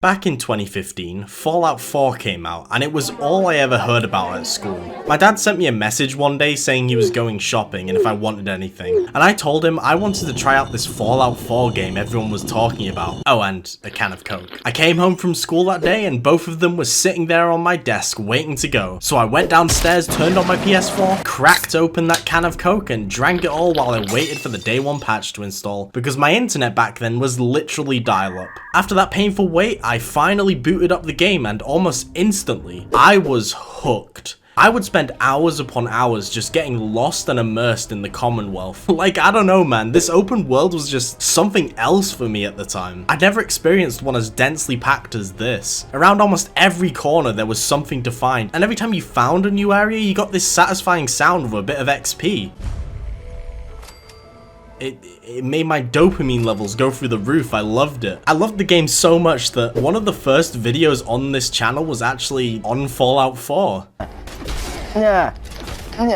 Back in 2015, Fallout 4 came out, and it was all I ever heard about at school. My dad sent me a message one day saying he was going shopping and if I wanted anything, and I told him I wanted to try out this Fallout 4 game everyone was talking about. Oh, and a can of Coke. I came home from school that day and both of them were sitting there on my desk waiting to go. So I went downstairs, turned on my PS4, cracked open that can of Coke and drank it all while I waited for the day one patch to install, because my internet back then was literally dial-up. After that painful wait, I finally booted up the game and almost instantly, I was hooked. I would spend hours upon hours just getting lost and immersed in the Commonwealth. Like, I don't know, man, this open world was just something else for me at the time. I'd never experienced one as densely packed as this. Around almost every corner there was something to find, and every time you found a new area you got this satisfying sound of a bit of XP. It made my dopamine levels go through the roof. I loved it. I loved the game so much that one of the first videos on this channel was actually on Fallout 4. Yeah.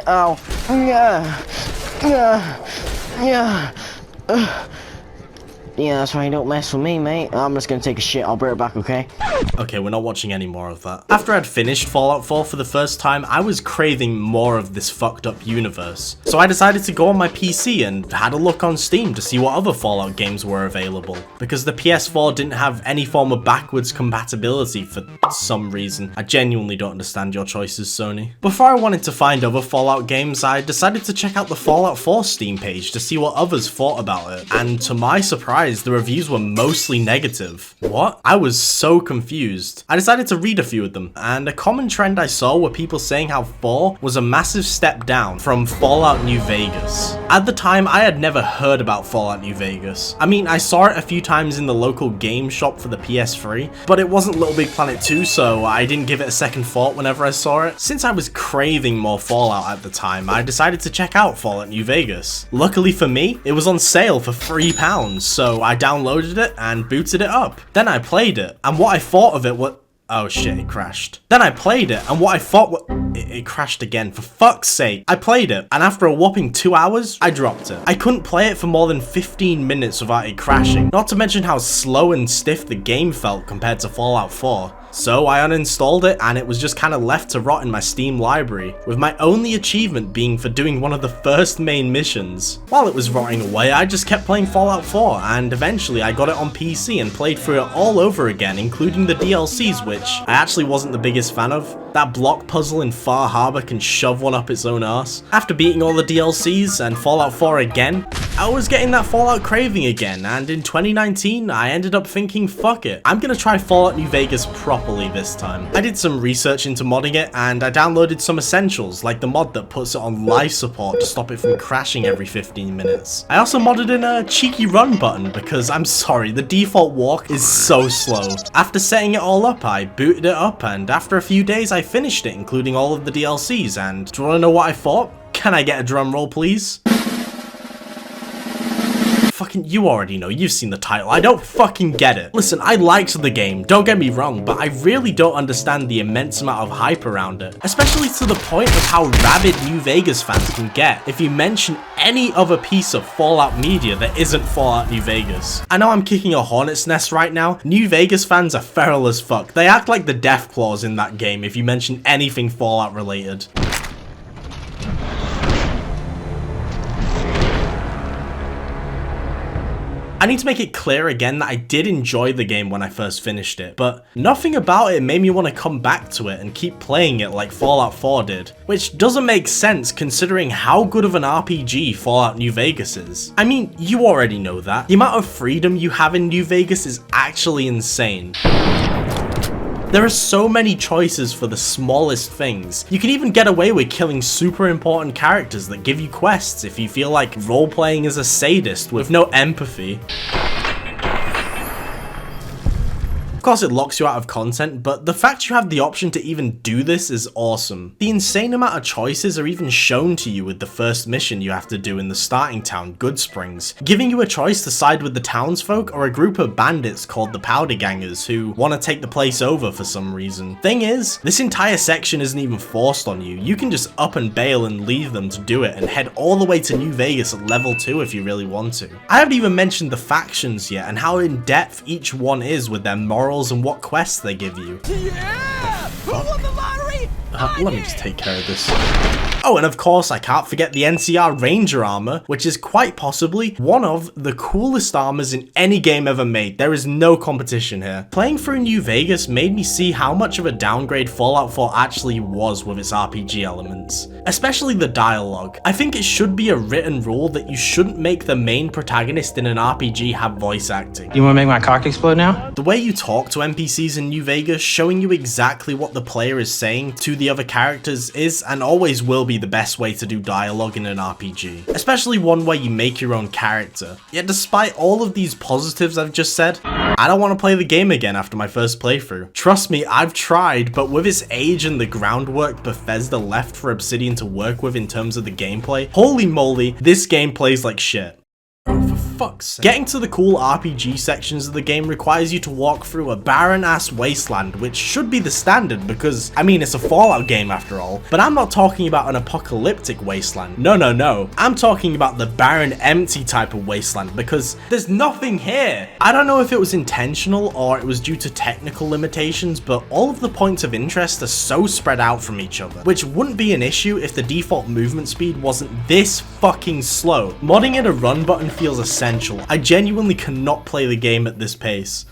Oh. Yeah. Yeah. Yeah, that's why you don't mess with me, mate. I'm just gonna take a shit. I'll bring it back, okay? Okay, we're not watching any more of that. After I'd finished Fallout 4 for the first time, I was craving more of this fucked up universe. So I decided to go on my PC and had a look on Steam to see what other Fallout games were available. Because the PS4 didn't have any form of backwards compatibility for some reason. I genuinely don't understand your choices, Sony. Before I wanted to find other Fallout games, I decided to check out the Fallout 4 Steam page to see what others thought about it. And to my surprise, the reviews were mostly negative. What? I was so confused. I decided to read a few of them, and a common trend I saw were people saying how 4 was a massive step down from Fallout New Vegas. At the time, I had never heard about Fallout New Vegas. I mean, I saw it a few times in the local game shop for the PS3, but it wasn't Little Big Planet 2, so I didn't give it a second thought whenever I saw it. Since I was craving more Fallout at the time, I decided to check out Fallout New Vegas. Luckily for me, it was on sale for £3, so I downloaded it and booted it up. Then I played it, and what I thought of it was— oh shit, it crashed. Then I played it, and what I thought it crashed again, for fuck's sake. I played it, and after a whopping 2 hours, I dropped it. I couldn't play it for more than 15 minutes without it crashing, not to mention how slow and stiff the game felt compared to Fallout 4. So I uninstalled it, and it was just kind of left to rot in my Steam library, with my only achievement being for doing one of the first main missions. While it was rotting away, I just kept playing Fallout 4, and eventually I got it on PC and played through it all over again, including the DLCs, which I actually wasn't the biggest fan of. That block puzzle in Far Harbor can shove one up its own arse. After beating all the DLCs and Fallout 4 again, I was getting that Fallout craving again, and in 2019, I ended up thinking, fuck it, I'm gonna try Fallout New Vegas properly this time. I did some research into modding it, and I downloaded some essentials, like the mod that puts it on life support to stop it from crashing every 15 minutes. I also modded in a cheeky run button, because I'm sorry, the default walk is so slow. After setting it all up, I booted it up, and after a few days, I finished it, including all of the DLCs, and do you wanna know what I thought? Can I get a drum roll, please? Fucking, you already know, you've seen the title, I don't fucking get it. Listen, I liked the game, don't get me wrong, but I really don't understand the immense amount of hype around it, especially to the point of how rabid New Vegas fans can get if you mention any other piece of Fallout media that isn't Fallout New Vegas. I know I'm kicking a hornet's nest right now, New Vegas fans are feral as fuck. They act like the death claws in that game if you mention anything Fallout related. I need to make it clear again that I did enjoy the game when I first finished it, but nothing about it made me want to come back to it and keep playing it like Fallout 4 did, which doesn't make sense considering how good of an RPG Fallout New Vegas is. I mean, you already know that. The amount of freedom you have in New Vegas is actually insane. There are so many choices for the smallest things. You can even get away with killing super important characters that give you quests if you feel like role-playing as a sadist with no empathy. Of course it locks you out of content, but the fact you have the option to even do this is awesome. The insane amount of choices are even shown to you with the first mission you have to do in the starting town, Goodsprings, giving you a choice to side with the townsfolk or a group of bandits called the Powder Gangers who want to take the place over for some reason. Thing is, this entire section isn't even forced on you. You can just up and bail and leave them to do it and head all the way to New Vegas at level 2 if you really want to. I haven't even mentioned the factions yet and how in depth each one is with their moral barrels and what quests they give you. Yeah! Who won the lottery? Let me just take care of this. Oh, and of course, I can't forget the NCR Ranger armor, which is quite possibly one of the coolest armors in any game ever made. There is no competition here. Playing through New Vegas made me see how much of a downgrade Fallout 4 actually was with its RPG elements, especially the dialogue. I think it should be a written rule that you shouldn't make the main protagonist in an RPG have voice acting. You wanna make my cock explode now? The way you talk to NPCs in New Vegas, showing you exactly what the player is saying to the other characters is and always will be the best way to do dialogue in an RPG, especially one where you make your own character. Yet despite all of these positives I've just said, I don't want to play the game again after my first playthrough. Trust me, I've tried, but with its age and the groundwork Bethesda left for Obsidian to work with in terms of the gameplay, holy moly, this game plays like shit. Oh, for fuck's sake. Getting to the cool RPG sections of the game requires you to walk through a barren-ass wasteland, which should be the standard because, I mean, it's a Fallout game after all, but I'm not talking about an apocalyptic wasteland. No. I'm talking about the barren, empty type of wasteland because there's nothing here. I don't know if it was intentional or it was due to technical limitations, but all of the points of interest are so spread out from each other, which wouldn't be an issue if the default movement speed wasn't this fucking slow. Modding in a run button feels essential. I genuinely cannot play the game at this pace.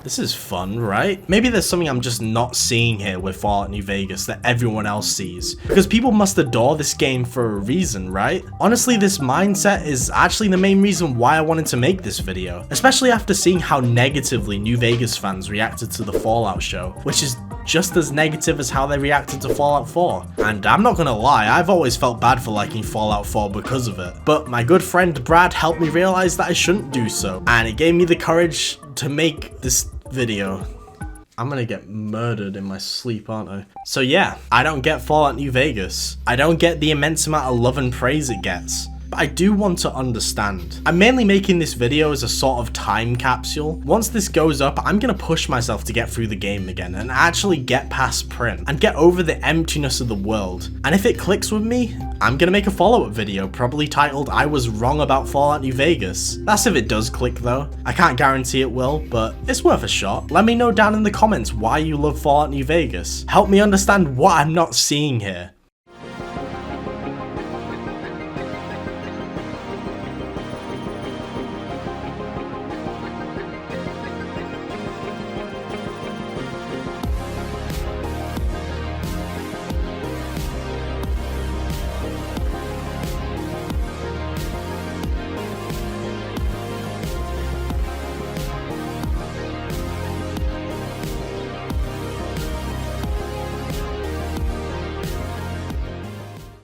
This is fun, right? Maybe there's something I'm just not seeing here with Fallout New Vegas that everyone else sees. Because people must adore this game for a reason, right? Honestly, this mindset is actually the main reason why I wanted to make this video. Especially after seeing how negatively New Vegas fans reacted to the Fallout show, which is just as negative as how they reacted to Fallout 4. And I'm not gonna lie, I've always felt bad for liking Fallout 4 because of it. But my good friend Brad helped me realize that I shouldn't do so. And it gave me the courage to make this video. I'm gonna get murdered in my sleep, aren't I? So yeah, I don't get Fallout New Vegas. I don't get the immense amount of love and praise it gets. But I do want to understand. I'm mainly making this video as a sort of time capsule. Once this goes up, I'm gonna push myself to get through the game again and actually get past Prim and get over the emptiness of the world. And if it clicks with me, I'm gonna make a follow-up video probably titled I Was Wrong About Fallout New Vegas. That's if it does click though. I can't guarantee it will, but it's worth a shot. Let me know down in the comments why you love Fallout New Vegas. Help me understand what I'm not seeing here.